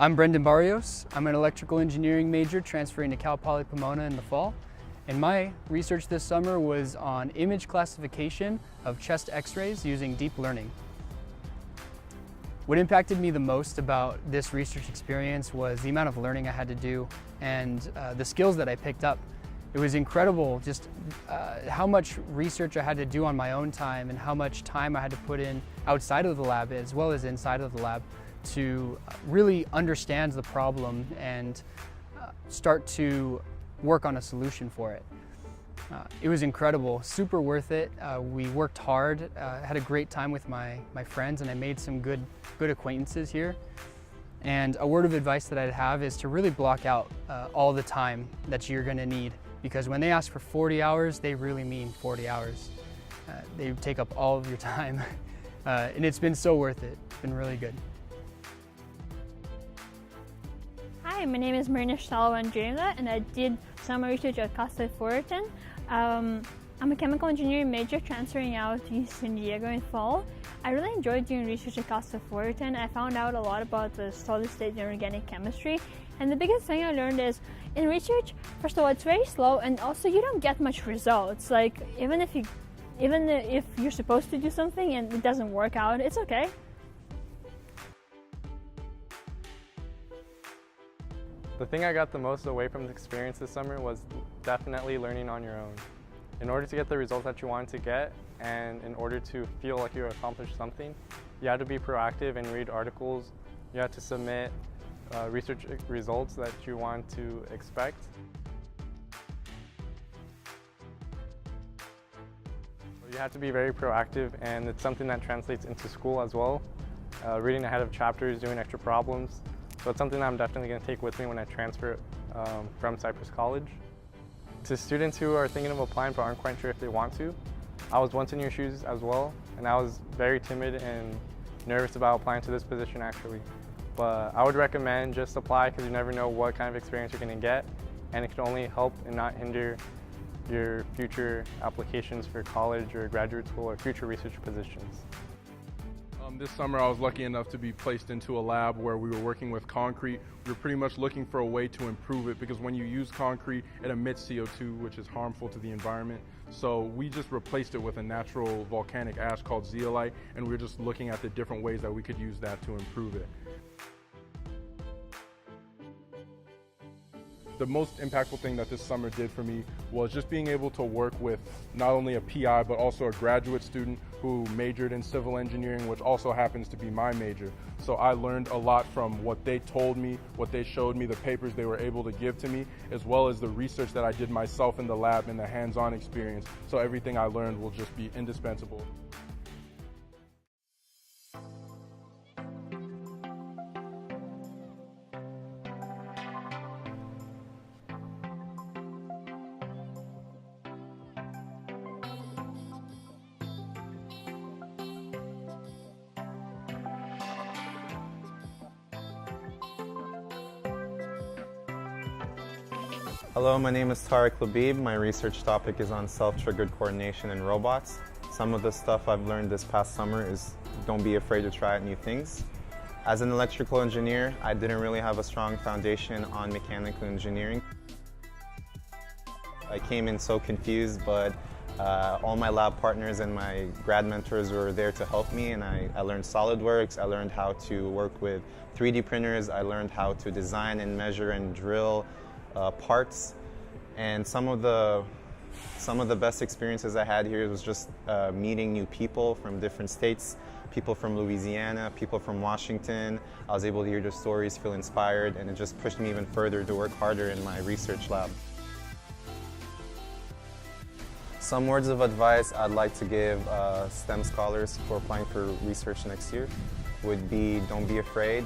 I'm Brendan Barrios. I'm an electrical engineering major transferring to Cal Poly Pomona in the fall. And my research this summer was on image classification of chest x-rays using deep learning. What impacted me the most about this research experience was the amount of learning I had to do and the skills that I picked up. It was incredible just how much research I had to do on my own time and how much time I had to put in outside of the lab as well as inside of the lab to really understand the problem and start to work on a solution for it. It was incredible, super worth it. We worked hard, had a great time with my friends, and I made some good acquaintances here. And a word of advice that I'd have is to really block out all the time that you're gonna need, because when they ask for 40 hours, they really mean 40 hours. They take up all of your time, and it's been so worth it. It's been really good. Hi, my name is Marina Shalwan-Jamila, and I did summer research at Costa Fullerton. I'm a chemical engineering major transferring out to San Diego in fall. I really enjoyed doing research at Costa Fullerton. I found out a lot about the solid state and organic chemistry, and the biggest thing I learned is in research, first of all, it's very slow, and also you don't get much results. Like even if you're supposed to do something and it doesn't work out, it's okay. The thing I got the most away from the experience this summer was definitely learning on your own. In order to get the results that you wanted to get, and in order to feel like you accomplished something, you had to be proactive and read articles. You had to submit research results that you want to expect. You have to be very proactive, and it's something that translates into school as well. Reading ahead of chapters, doing extra problems. So it's something that I'm definitely going to take with me when I transfer from Cypress College. To students who are thinking of applying but aren't quite sure if they want to, I was once in your shoes as well, and I was very timid and nervous about applying to this position actually. But I would recommend just apply, because you never know what kind of experience you're going to get, and it can only help and not hinder your future applications for college or graduate school or future research positions. This summer I was lucky enough to be placed into a lab where we were working with concrete. We were pretty much looking for a way to improve it, because when you use concrete, it emits CO2, which is harmful to the environment. So we just replaced it with a natural volcanic ash called zeolite, and we were just looking at the different ways that we could use that to improve it. The most impactful thing that this summer did for me was just being able to work with not only a PI, but also a graduate student who majored in civil engineering, which also happens to be my major. So I learned a lot from what they told me, what they showed me, the papers they were able to give to me, as well as the research that I did myself in the lab and the hands-on experience. So everything I learned will just be indispensable. Hello, my name is Tariq Labib. My research topic is on self-triggered coordination in robots. Some of the stuff I've learned this past summer is don't be afraid to try out new things. As an electrical engineer, I didn't really have a strong foundation on mechanical engineering. I came in so confused, but all my lab partners and my grad mentors were there to help me, and I learned SolidWorks, I learned how to work with 3D printers, I learned how to design and measure and drill parts, and some of the best experiences I had here was just meeting new people from different states, people from Louisiana, people from Washington. I was able to hear their stories, feel inspired, and it just pushed me even further to work harder in my research lab. Some words of advice I'd like to give STEM scholars for applying for research next year would be don't be afraid,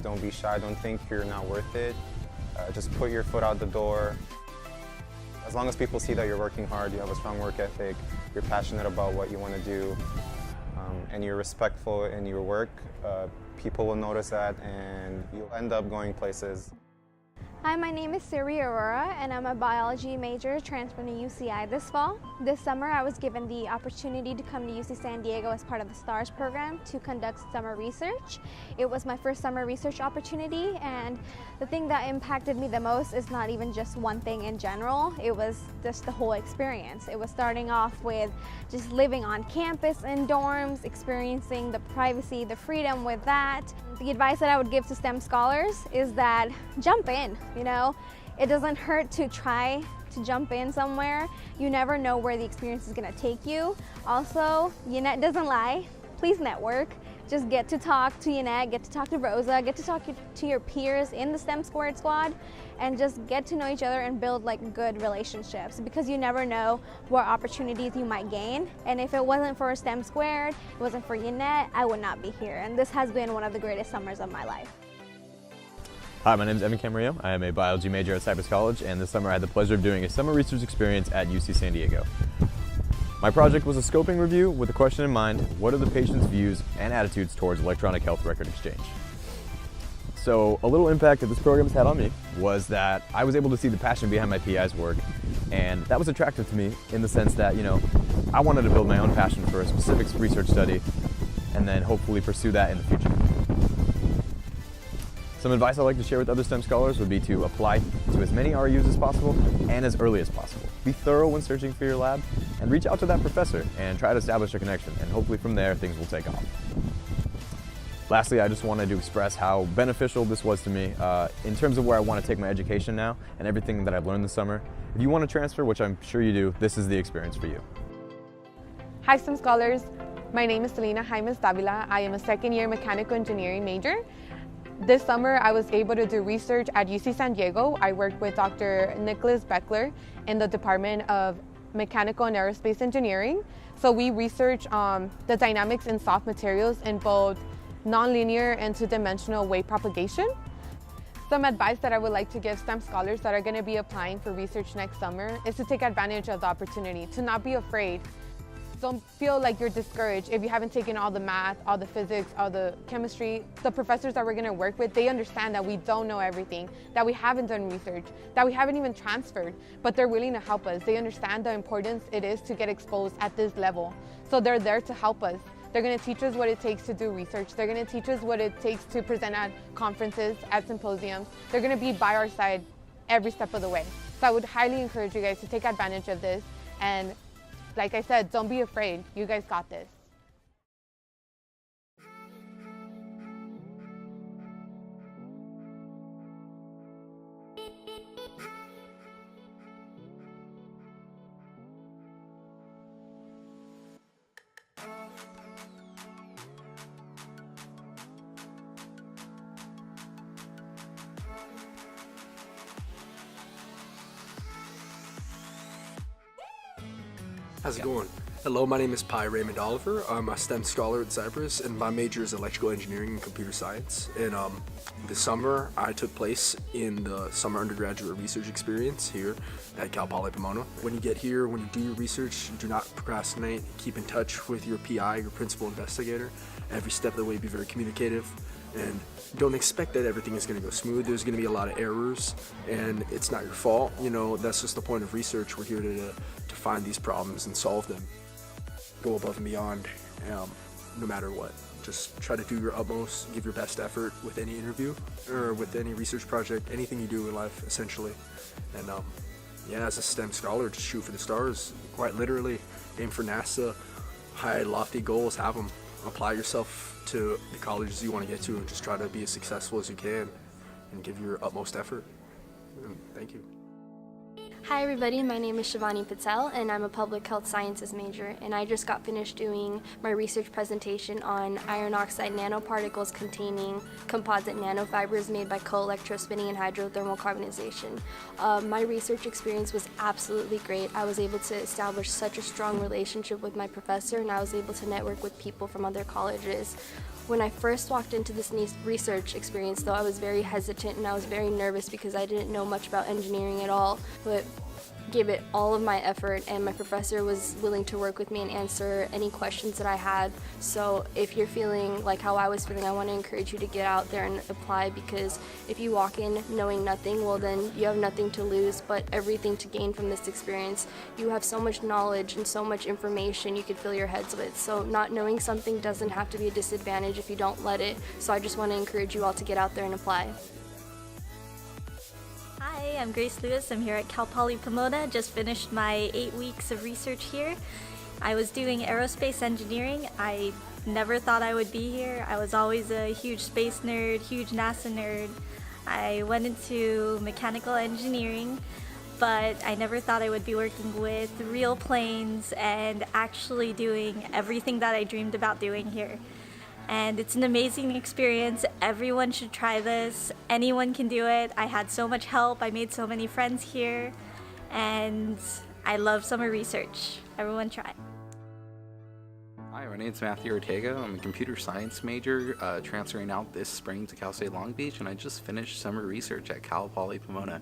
don't be shy, don't think you're not worth it. Just put your foot out the door. As long as people see that you're working hard, you have a strong work ethic, you're passionate about what you want to do, and you're respectful in your work, people will notice that and you'll end up going places. Hi, my name is Siri Aurora, and I'm a biology major transferring to UCI this fall. This summer, I was given the opportunity to come to UC San Diego as part of the STARS program to conduct summer research. It was my first summer research opportunity, and the thing that impacted me the most is not even just one thing in general, it was just the whole experience. It was starting off with just living on campus in dorms, experiencing the privacy, the freedom with that. The advice that I would give to STEM scholars is that jump in, you know? It doesn't hurt to try to jump in somewhere. You never know where the experience is gonna take you. Also, UNET doesn't lie. Please network. Just get to talk to UNET, get to talk to Rosa, get to talk to your peers in the STEM Squared squad, and just get to know each other and build like good relationships, because you never know what opportunities you might gain. And if it wasn't for STEM Squared, it wasn't for UNET, I would not be here. And this has been one of the greatest summers of my life. Hi, my name is Evan Camarillo. I am a biology major at Cypress College, and this summer I had the pleasure of doing a summer research experience at UC San Diego. My project was a scoping review with the question in mind: what are the patient's views and attitudes towards electronic health record exchange? So a little impact that this program has had on me was that I was able to see the passion behind my PI's work, and that was attractive to me in the sense that, you know, I wanted to build my own passion for a specific research study and then hopefully pursue that in the future. Some advice I'd like to share with other STEM scholars would be to apply to as many RUs as possible and as early as possible. Be thorough when searching for your lab and reach out to that professor and try to establish a connection, and hopefully from there things will take off. Lastly, I just wanted to express how beneficial this was to me in terms of where I want to take my education now and everything that I've learned this summer. If you want to transfer, which I'm sure you do, this is the experience for you. Hi STEM scholars, my name is Selena Jaimes Davila. I am a second-year mechanical engineering major. This summer I was able to do research at UC San Diego. I worked with Dr. Nicholas Beckler in the Department of Mechanical and Aerospace Engineering. So we research the dynamics in soft materials in both nonlinear and two-dimensional wave propagation. Some advice that I would like to give STEM scholars that are going to be applying for research next summer is to take advantage of the opportunity, to not be afraid. Don't feel like you're discouraged if you haven't taken all the math, all the physics, all the chemistry. The professors that we're going to work with, they understand that we don't know everything, that we haven't done research, that we haven't even transferred, but they're willing to help us. They understand the importance it is to get exposed at this level. So they're there to help us. They're going to teach us what it takes to do research. They're going to teach us what it takes to present at conferences, at symposiums. They're going to be by our side every step of the way. So I would highly encourage you guys to take advantage of this, and like I said, don't be afraid. You guys got this. How's it going? Hello, my name is Pi Raymond Oliver. I'm a STEM scholar at Cypress, and my major is electrical engineering and computer science. And this summer, I took place in the summer undergraduate research experience here at Cal Poly Pomona. When you get here, when you do your research, do not procrastinate. Keep in touch with your PI, your principal investigator. Every step of the way, be very communicative. And don't expect that everything is going to go smooth. There's going to be a lot of errors, and it's not your fault. You know, that's just the point of research. We're here to find these problems and solve them. Go above and beyond, no matter what. Just try to do your utmost, give your best effort with any interview or with any research project, anything you do in life, essentially. And yeah, as a STEM scholar, just shoot for the stars, quite literally. Aim for NASA, high, lofty goals, have them. Apply yourself to the colleges you want to get to, and just try to be as successful as you can and give your utmost effort. And thank you. Hi everybody, my name is Shivani Patel, and I'm a public health sciences major, and I just got finished doing my research presentation on iron oxide nanoparticles containing composite nanofibers made by co-electrospinning and hydrothermal carbonization. My research experience was absolutely great. I was able to establish such a strong relationship with my professor, and I was able to network with people from other colleges. When I first walked into this research experience, though, I was very hesitant and I was very nervous because I didn't know much about engineering at all. But gave it all of my effort, and my professor was willing to work with me and answer any questions that I had. So if you're feeling like how I was feeling, I want to encourage you to get out there and apply, because if you walk in knowing nothing, well then you have nothing to lose but everything to gain from this experience. You have so much knowledge and so much information you could fill your heads with. So not knowing something doesn't have to be a disadvantage if you don't let it. So I just want to encourage you all to get out there and apply. Hi, I'm Grace Lewis. I'm here at Cal Poly Pomona. Just finished my 8 weeks of research here. I was doing aerospace engineering. I never thought I would be here. I was always a huge space nerd, huge NASA nerd. I went into mechanical engineering, but I never thought I would be working with real planes and actually doing everything that I dreamed about doing here. And it's an amazing experience. Everyone should try this. Anyone can do it. I had so much help. I made so many friends here. And I love summer research. Everyone try. Hi, my name is Matthew Ortega. I'm a computer science major transferring out this spring to Cal State Long Beach, and I just finished summer research at Cal Poly Pomona.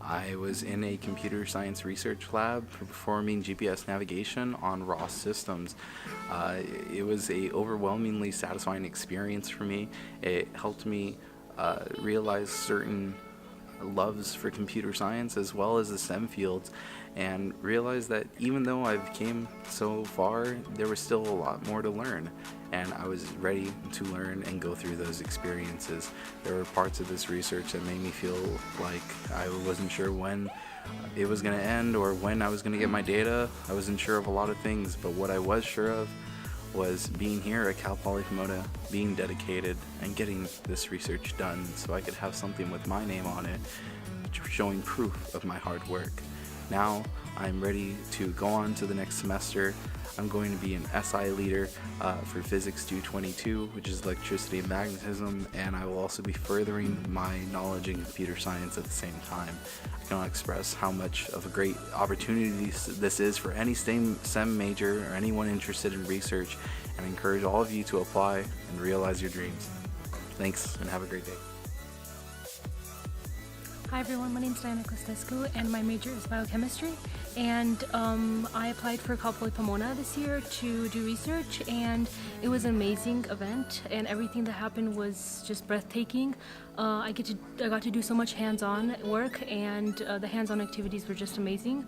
I was in a computer science research lab performing GPS navigation on ROS systems. It was a overwhelmingly satisfying experience for me. It helped me realize certain loves for computer science as well as the STEM fields, and realize that even though I've came so far, there was still a lot more to learn, and I was ready to learn and go through those experiences. There were parts of this research that made me feel like I wasn't sure when it was going to end or when I was going to get my data. I wasn't sure of a lot of things, but what I was sure of was being here at Cal Poly Pomona, being dedicated, and getting this research done so I could have something with my name on it, showing proof of my hard work. Now I'm ready to go on to the next semester. I'm going to be an SI leader for Physics 222, which is electricity and magnetism, and I will also be furthering my knowledge in computer science at the same time. I cannot express how much of a great opportunity this is for any STEM major or anyone interested in research, and I encourage all of you to apply and realize your dreams. Thanks, and have a great day. Hi everyone, my name is Diana Costescu and my major is biochemistry, and I applied for Cal Poly Pomona this year to do research, and it was an amazing event and everything that happened was just breathtaking. I got to do so much hands-on work, and the hands-on activities were just amazing.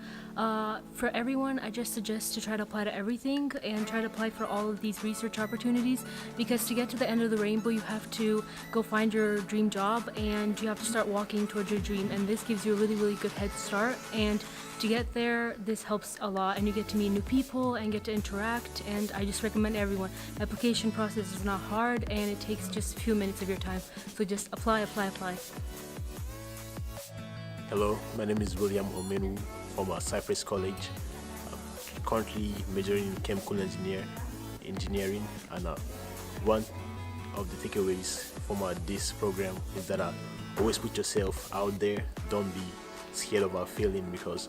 For everyone, I just suggest to try to apply to everything and try to apply for all of these research opportunities, because to get to the end of the rainbow you have to go find your dream job and you have to start walking towards your dream, and this gives you a really good head start. And to get there, this helps a lot, and you get to meet new people and get to interact, and I just recommend everyone. The application process is not hard and it takes just a few minutes of your time, so just apply. Hello, my name is William Omenu from Cypress College. I'm currently majoring in chemical engineering, and one of the takeaways from this program is that always put yourself out there. Don't be scared about failing, because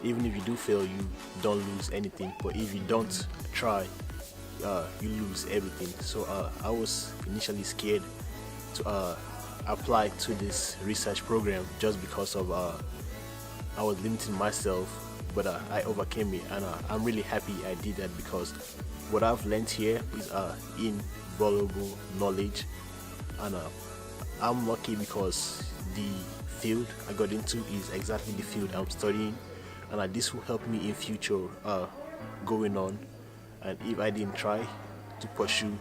even if you do fail, you don't lose anything, but if you don't try, you lose everything. So I was initially scared to apply to this research program just because of I was limiting myself, but I overcame it, and I'm really happy I did that, because what I've learned here is invaluable knowledge, and I'm lucky because the field I got into is exactly the field I'm studying, and this will help me in future going on. And if I didn't try to pursue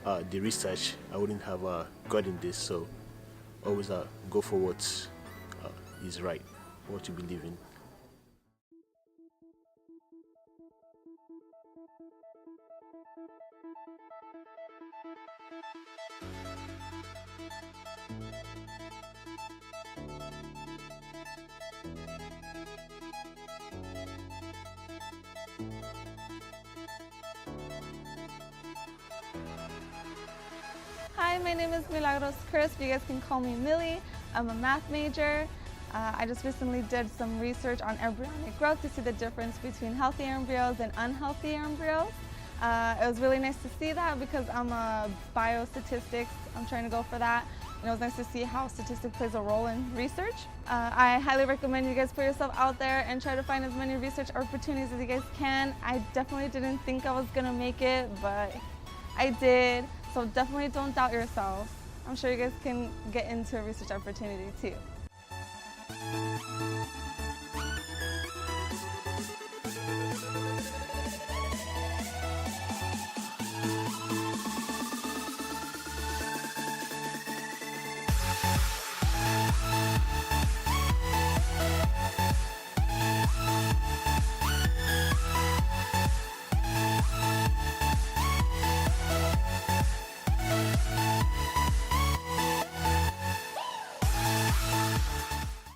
the research, I wouldn't have gotten this. So always go for what is right, what you believe in. Hi, my name is Milagros Crisp. You guys can call me Millie. I'm a math major. I just recently did some research on embryonic growth to see the difference between healthy embryos and unhealthy embryos. It was really nice to see that because I'm a biostatistics. I'm trying to go for that. and it was nice to see how statistics plays a role in research. I highly recommend you guys put yourself out there and try to find as many research opportunities as you guys can. I definitely didn't think I was gonna make it, but I did, so definitely don't doubt yourself. I'm sure you guys can get into a research opportunity too.